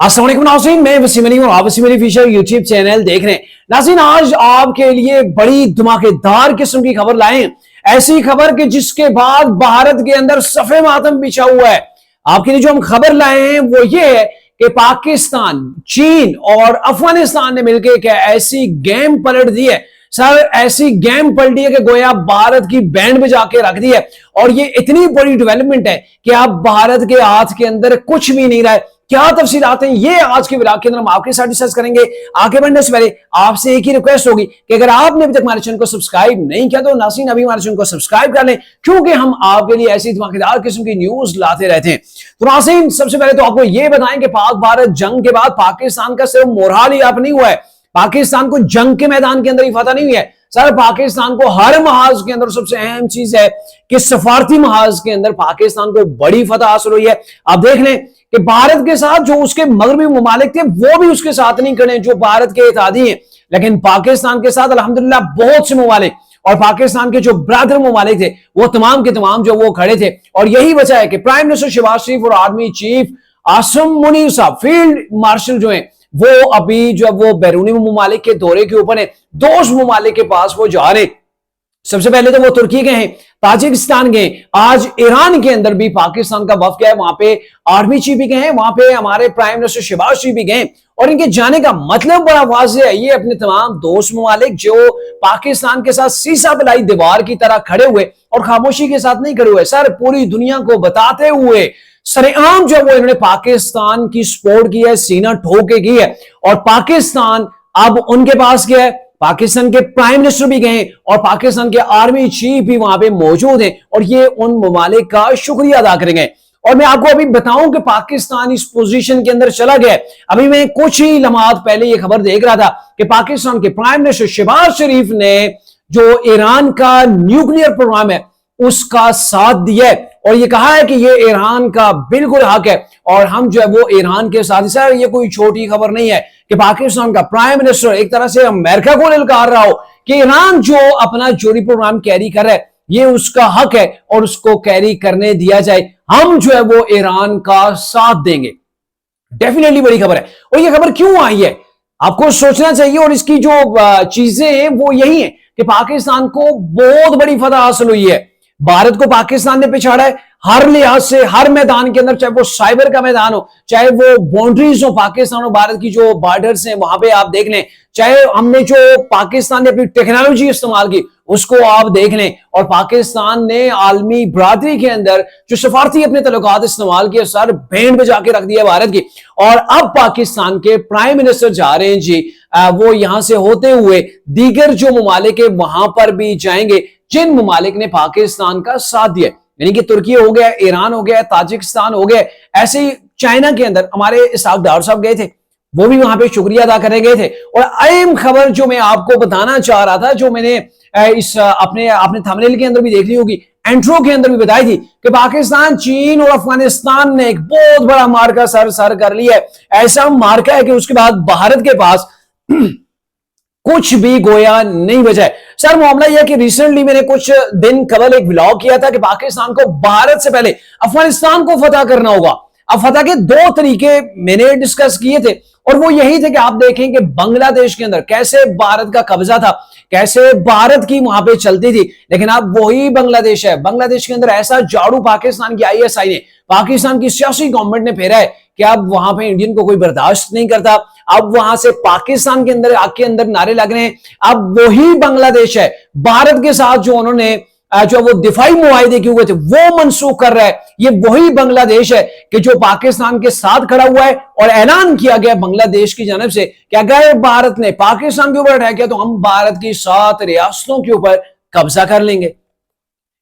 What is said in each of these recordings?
अस्सलाम वालेकुम नाज़रीन, मैं वसीम अली और आप Wasim Ali Fisher YouTube channel देख रहे हैं। नाज़रीन, आज आपके लिए बड़ी धमाकेदार किस्म की खबर लाए हैं। ऐसी खबर कि जिसके बाद भारत के अंदर सफे मातम बिछा हुआ है। आपके लिए जो हम खबर लाए हैं वो ये है कि पाकिस्तान, चीन और अफगानिस्तान ने मिलकर एक ऐसी गेम पलट दी है। सर, ऐसी गेम पलटी है कि गोया भारत की बैंड बजा के रख दी है। और ये इतनी बड़ी डेवलपमेंट है कि अब भारत के हाथ के अंदर कुछ भी नहीं रहा है। क्या तफसीलात हैं ये आज के व्लॉग के अंदर हम आपके साथ डिस्कस करेंगे। आगे बढ़ने से पहले आपसे एक ही रिक्वेस्ट होगी कि अगर आपने अभी तक हमारे चैनल को सब्सक्राइब नहीं किया तो नाज़रीन अभी हमारे चैनल को सब्सक्राइब कर लें, क्योंकि हम आपके लिए ऐसी धमाकेदार किस्म की न्यूज लाते रहते हैं। तो नाज़रीन, सबसे पहले तो आपको यह बताएं कि पाक भारत जंग के बाद पाकिस्तान का सिर्फ मोरहाल ही आप नहीं हुआ है, पाकिस्तान को जंग के मैदान के अंदर ही फतह नहीं हुई है। सर, पाकिस्तान को हर महाज के अंदर सबसे अहम चीज है कि सफारती महाज के अंदर पाकिस्तान को बड़ी फतह हासिल हुई है। आप देख लें कि भारत के साथ जो उसके मगरबी ममालिक थे वो भी उसके साथ नहीं खड़े जो भारत के इत्तेहादी हैं, लेकिन पाकिस्तान के साथ अल्हम्दुलिल्लाह बहुत से ममालिक और पाकिस्तान के जो ब्रादर ममालिक थे वो तमाम के तमाम जो वो खड़े थे। और यही वजह है कि प्राइम मिनिस्टर शहबाज शरीफ और आर्मी चीफ आसिम मुनीर साहब, फील्ड मार्शल जो है, वो अभी जो वो बैरूनी ममालिक के दौरे के ऊपर है, दोस्त ममालिक के पास वो जा रहे। सबसे पहले तो वो तुर्की गए हैं, ताजिकिस्तान गए, आज ईरान के अंदर भी पाकिस्तान का वफ्द गया है, वहां पे आर्मी चीफ भी गए हैं, वहां पे हमारे प्राइम मिनिस्टर शहबाज शरीफ भी गए। और इनके जाने का मतलब बड़ा वाज़ेह है, ये अपने तमाम दोस्त ममालिक जो पाकिस्तान के साथ सीसा पिलाई दीवार की तरह खड़े हुए और खामोशी के साथ नहीं खड़े हुए, सर पूरी दुनिया को बताते हुए सरेआम जो वो इन्होंने पाकिस्तान की सपोर्ट की है, सीना ठोक के की है। और पाकिस्तान अब उनके पास गया है, पाकिस्तान के प्राइम मिनिस्टर भी गए और पाकिस्तान के आर्मी चीफ भी वहां पे मौजूद हैं और ये उन ममालिक का शुक्रिया अदा करेंगे। और मैं आपको अभी बताऊं कि पाकिस्तान इस पोजीशन के अंदर चला गया। अभी मैं कुछ ही लम्हात पहले ये खबर देख रहा था कि पाकिस्तान के प्राइम मिनिस्टर शहबाज शरीफ ने जो ईरान का न्यूक्लियर प्रोग्राम है उसका साथ दिया है और ये कहा है कि ये ईरान का बिल्कुल हक है और हम जो है वो ईरान के साथ। सर, ये कोई छोटी खबर नहीं है कि पाकिस्तान का प्राइम मिनिस्टर एक तरह से अमेरिका को ललकार रहा हो कि ईरान जो अपना जोड़ी प्रोग्राम कैरी कर रहा है ये उसका हक है और उसको कैरी करने दिया जाए। हम जो है वो ईरान का साथ देंगे। डेफिनेटली बड़ी खबर है। और ये खबर क्यों आई है आपको सोचना चाहिए, और इसकी जो चीजें हैं वो यही है कि पाकिस्तान को बहुत बड़ी फतह हासिल हुई है। भारत को पाकिस्तान ने पिछाड़ा है हर लिहाज से, हर मैदान के अंदर, चाहे वो साइबर का मैदान हो, चाहे वो बाउंड्रीज हो, पाकिस्तान और भारत की जो बॉर्डर्स हैं वहां पे आप देख लें, चाहे हमने जो पाकिस्तान ने अपनी टेक्नोलॉजी इस्तेमाल की उसको आप देख लें, और पाकिस्तान ने आलमी बरादरी के अंदर जो सफारती अपने तल्लुकात इस्तेमाल किए, सर बैंड बजा के रख दिया भारत की। और अब पाकिस्तान के प्राइम मिनिस्टर जा रहे हैं जी, वो यहां से होते हुए दीगर जो ममालिक है वहां पर भी जाएंगे जिन ममालिक ने पाकिस्तान का साथ दिया, यानी कि तुर्की हो गया, ईरान हो गया, ताजिकिस्तान हो गया। ऐसे ही चाइना के अंदर हमारे इसहाक डार साहब गए थे, वो भी वहां पे शुक्रिया अदा करने गए थे। और अहम खबर जो मैं आपको बताना चाह रहा था, जो मैंने इस अपने थंबनेल के अंदर भी देख ली होगी, इंट्रो के अंदर भी बताई थी कि पाकिस्तान, चीन और अफगानिस्तान ने एक बहुत बड़ा मार्का सर कर लिया है। ऐसा मार्का है कि उसके बाद भारत के पास कुछ भी गोया नहीं बचा है। सर, मामला यह कि रिसेंटली मैंने कुछ दिन कबल एक व्लॉग किया था कि पाकिस्तान को भारत से पहले अफगानिस्तान को फतह करना होगा। अब फतह के दो तरीके मैंने डिस्कस किए थे और वो यही थे कि आप देखें कि बांग्लादेश के अंदर कैसे भारत का कब्जा था, कैसे भारत की वहां पे चलती थी, लेकिन अब वही बांग्लादेश है। बांग्लादेश के अंदर ऐसा झाड़ू पाकिस्तान की आईएसआई ने, पाकिस्तान की सियासी गवर्नमेंट ने फेरा है कि अब वहां पे इंडियन को कोई बर्दाश्त नहीं करता। अब वहां से पाकिस्तान के अंदर आग के अंदर नारे लग रहे हैं। अब वही बांग्लादेश है भारत के साथ जो उन्होंने जो वो दिफाई मुआहिदे किए हुए थे वो मनसूख कर रहा है। ये वही बांग्लादेश है कि जो पाकिस्तान के साथ खड़ा हुआ है और ऐलान किया गया बांग्लादेश की जानब से कि अगर भारत ने पाकिस्तान के ऊपर अटैक किया तो हम भारत की 7 रियासतों के ऊपर कब्जा कर लेंगे।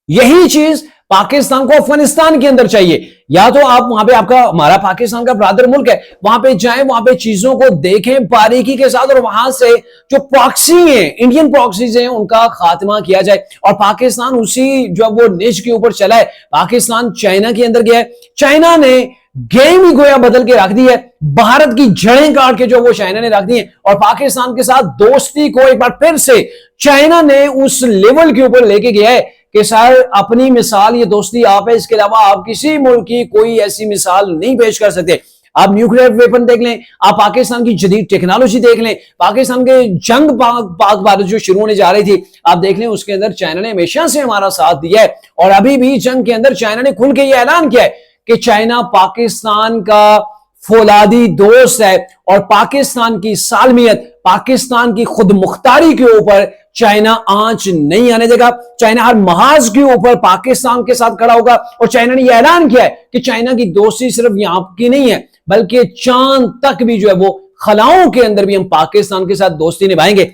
यही चीज पाकिस्तान को अफगानिस्तान के अंदर चाहिए। या तो आप वहां पे, आपका हमारा पाकिस्तान का ब्रादर मुल्क है, वहां पे जाएं, वहां पे चीजों को देखें बारीकी के साथ और वहां से जो प्रॉक्सी है, इंडियन प्रॉक्सीज हैं, उनका खात्मा किया जाए। और पाकिस्तान उसी जो वो निच के ऊपर चला है। पाकिस्तान चाइना के अंदर गया है, चाइना ने गेम ही गोया बदल के रख दी है, भारत की जड़ें काट के जो वो चाइना ने रख दी है। और पाकिस्तान के साथ दोस्ती को एक बार फिर से चाइना ने उस लेवल के ऊपर लेके गया है कि सर अपनी मिसाल ये दोस्ती आप है, इसके अलावा आप किसी मुल्क की कोई ऐसी मिसाल नहीं पेश कर सकते। आप न्यूक्लियर वेपन देख लें, आप पाकिस्तान की जदीद टेक्नोलॉजी देख लें, पाकिस्तान के जंग पाक भारत जो शुरू होने जा रही थी, आप देख लें उसके अंदर चाइना ने हमेशा से हमारा साथ दिया है। और अभी भी जंग के अंदर चाइना ने खुल के ये ऐलान किया है कि चाइना पाकिस्तान का फौलादी दोस्त है और पाकिस्तान की सालमियत, पाकिस्तान की खुद मुख्तारी के ऊपर चाइना आंच नहीं आने देगा। चाइना हर महाज के ऊपर पाकिस्तान के साथ खड़ा होगा। और चाइना ने यह ऐलान किया है कि चाइना की दोस्ती सिर्फ यहां की नहीं है, बल्कि चांद तक भी जो है वो खलाओं के अंदर भी हम पाकिस्तान के साथ दोस्ती निभाएंगे।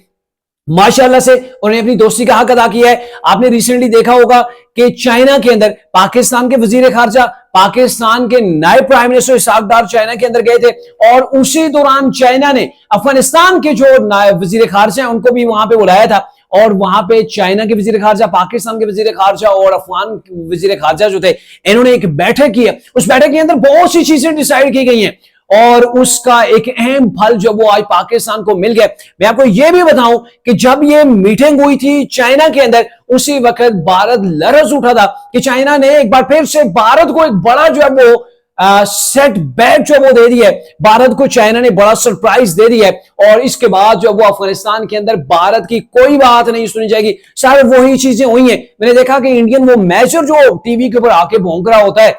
माशाअल्लाह से उन्होंने अपनी दोस्ती का हक अदा किया है। आपने रिसेंटली देखा होगा कि चाइना के अंदर पाकिस्तान के वजीर खारजा, पाकिस्तान के नायब प्राइम मिनिस्टर इसहाक डार चाइना के अंदर गए थे और उसी दौरान चाइना ने अफगानिस्तान के जो नायब वजीर खारजा हैं उनको भी वहां पे बुलाया था। और वहां पे चाइना के वजीर खारजा, पाकिस्तान के वजीर खारजा और अफगान वजीर खारजा जो थे, इन्होंने एक बैठक की है। उस बैठक के अंदर बहुत सी चीजें डिसाइड की गई हैं और उसका एक अहम फल जो वो आज पाकिस्तान को मिल गया। मैं आपको यह भी बताऊं कि जब ये मीटिंग हुई थी चाइना के अंदर, उसी वक्त भारत लरज उठा था कि चाइना ने एक बार फिर से भारत को एक बड़ा जो है वो सेट बैक जो वो दे दिया है। भारत को चाइना ने बड़ा सरप्राइज दे दिया है और इसके बाद जो वो अफगानिस्तान के अंदर भारत की कोई बात नहीं सुनी जाएगी। सारे वही चीजें हुई हैं। मैंने देखा कि इंडियन वो मैचर जो टीवी के ऊपर आके भौंक रहा होता है,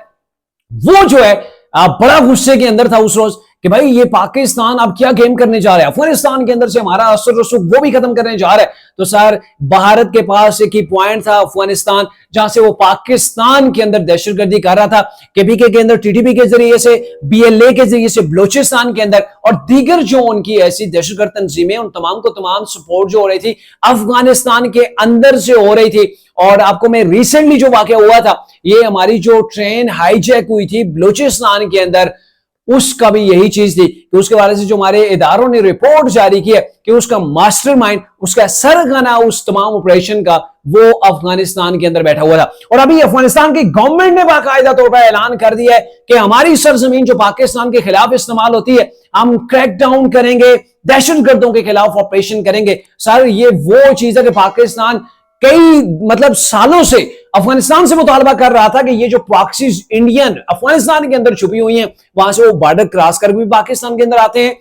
वो जो है बड़ा गुस्से के अंदर था उस रोज कि भाई ये पाकिस्तान अब क्या गेम करने जा रहा है, अफगानिस्तान के अंदर से हमारा असर रसूख वो भी खत्म करने जा रहा है। तो सर भारत के पास एक ही पॉइंट था अफगानिस्तान, जहां से वो पाकिस्तान के अंदर दहशतगर्दी कर रहा था। केपीके के अंदर टीटीपी के जरिए से, बीएलए के जरिए से बलोचिस्तान के अंदर और दीगर जो उनकी ऐसी दहशतगर्द तंजीमें, उन तमाम को तमाम सपोर्ट जो हो रही थी अफगानिस्तान के अंदर से हो रही थी। और आपको मैं रिसेंटली जो वाकया हुआ था, ये हमारी जो ट्रेन हाईजैक हुई थी बलोचिस्तान के अंदर, उसका भी यही चीज थी कि उसके बारे से जो हमारे इदारों ने रिपोर्ट जारी की है कि उसका मास्टरमाइंड, उसका सरगना उस तमाम ऑपरेशन का वो अफगानिस्तान के अंदर बैठा हुआ था। और अभी अफगानिस्तान की गवर्नमेंट ने बाकायदा तौर पर ऐलान कर दिया है कि हमारी सरजमीन जो पाकिस्तान के खिलाफ इस्तेमाल होती है, हम क्रैक डाउन करेंगे, दहशतगर्दों के खिलाफ ऑपरेशन करेंगे। सर ये वो चीज है कि पाकिस्तान कई सालों से अफगानिस्तान से मुतालबा कर रहा था कि ये जो प्रॉक्सीज इंडियन अफगानिस्तान के अंदर छुपी हुई हैं, वहां से वो बॉर्डर क्रॉस कर भी पाकिस्तान के अंदर आते हैं,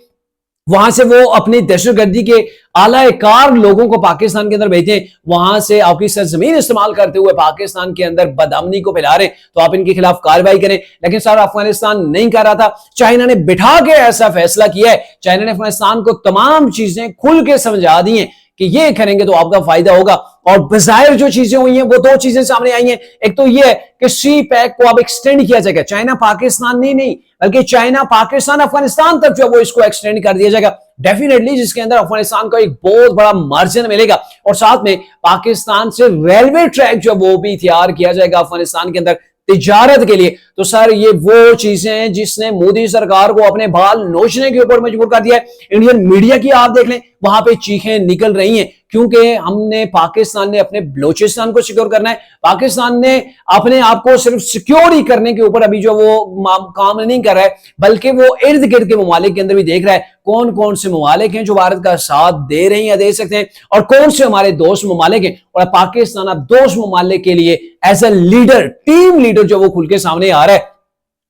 वहां से वो अपनी दहशतगर्दी के आलाकार लोगों को पाकिस्तान के अंदर भेजते हैं, वहां से आपकी सरजमीन इस्तेमाल करते हुए पाकिस्तान के अंदर बदअमनी को फैला रहे हैं, तो आप इनके खिलाफ कार्रवाई करें। लेकिन सर अफगानिस्तान नहीं कर रहा था, चाइना ने बिठा के ऐसा फैसला किया है। चाइना ने अफगानिस्तान को तमाम चीजें खुल के समझा दी हैं कि ये करेंगे तो आपका फायदा होगा। और बजायर जो चीजें हुई हैं वो दो चीजें सामने आई हैं। एक तो ये है कि सी पैक को अब एक्सटेंड किया जाएगा, चाइना पाकिस्तान नहीं बल्कि चाइना पाकिस्तान अफगानिस्तान तक जो वो इसको एक्सटेंड कर दिया जाएगा डेफिनेटली, जिसके अंदर अफगानिस्तान को एक बहुत बड़ा मार्जिन मिलेगा। और साथ में पाकिस्तान से रेलवे ट्रैक जो वो भी तैयार किया जाएगा अफगानिस्तान के अंदर तिजारत के लिए। तो सर ये वो चीजें हैं जिसने मोदी सरकार को अपने बाल नोचने के ऊपर मजबूर कर दिया है। इंडियन मीडिया की आप देख लें, वहां पे चीखें निकल रही हैं क्योंकि हमने पाकिस्तान ने अपने बलोचिस्तान को सिक्योर करना है। पाकिस्तान ने अपने आप को सिर्फ सिक्योर ही करने के ऊपर अभी जो वो काम नहीं कर रहा है, बल्कि वो इर्द गिर्द के ममालिक के अंदर भी देख रहा है कौन कौन से ममालिक हैं जो भारत का साथ दे रहे हैं या दे सकते हैं और कौन से हमारे दोस्त ममालिक हैं। और पाकिस्तान अब दोस्त ममालिक के लिए as a leader, team leader जो वो खुल के सामने आ रहा है।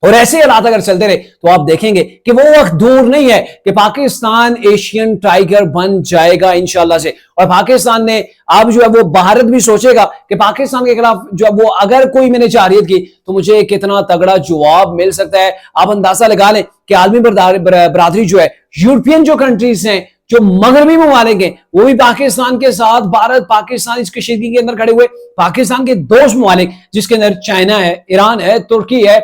और ऐसे हालात अगर चलते रहे तो आप देखेंगे कि वो वक्त दूर नहीं है कि पाकिस्तान एशियन टाइगर बन जाएगा इंशाल्लाह से। और पाकिस्तान ने अब जो है वो भारत भी सोचेगा कि पाकिस्तान के खिलाफ जो है वो अगर कोई मैंने जारियत की तो मुझे कितना तगड़ा जवाब मिल सकता है। आप अंदाजा लगा लें कि आलमी बरादरी जो है, यूरोपियन जो कंट्रीज हैं, जो मगरबी ममालिक हैं, वो भी पाकिस्तान के साथ, भारत पाकिस्तान इस कशीदगी के अंदर खड़े हुए। पाकिस्तान के दोस्त ममालिक जिसके अंदर चाइना है, ईरान है, तुर्की है,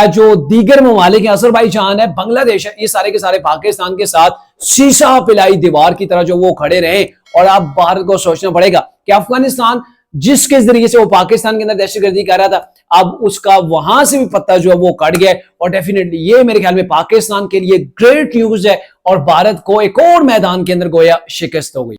जो दीगर ममालिक हैं, अजरबैजान है, बांग्लादेश है, ये सारे के सारे पाकिस्तान के साथ शीशा पिलाई दीवार की तरह जो वो खड़े रहे। और अब भारत को सोचना पड़ेगा कि अफगानिस्तान जिसके जरिए से वो पाकिस्तान के अंदर दहशतगर्दी कर रहा था, अब उसका वहां से भी पत्ता जो है वो कट गया है। और डेफिनेटली ये मेरे ख्याल में पाकिस्तान के लिए ग्रेट न्यूज है और भारत को एक और मैदान के अंदर गोया शिकस्त हो गई।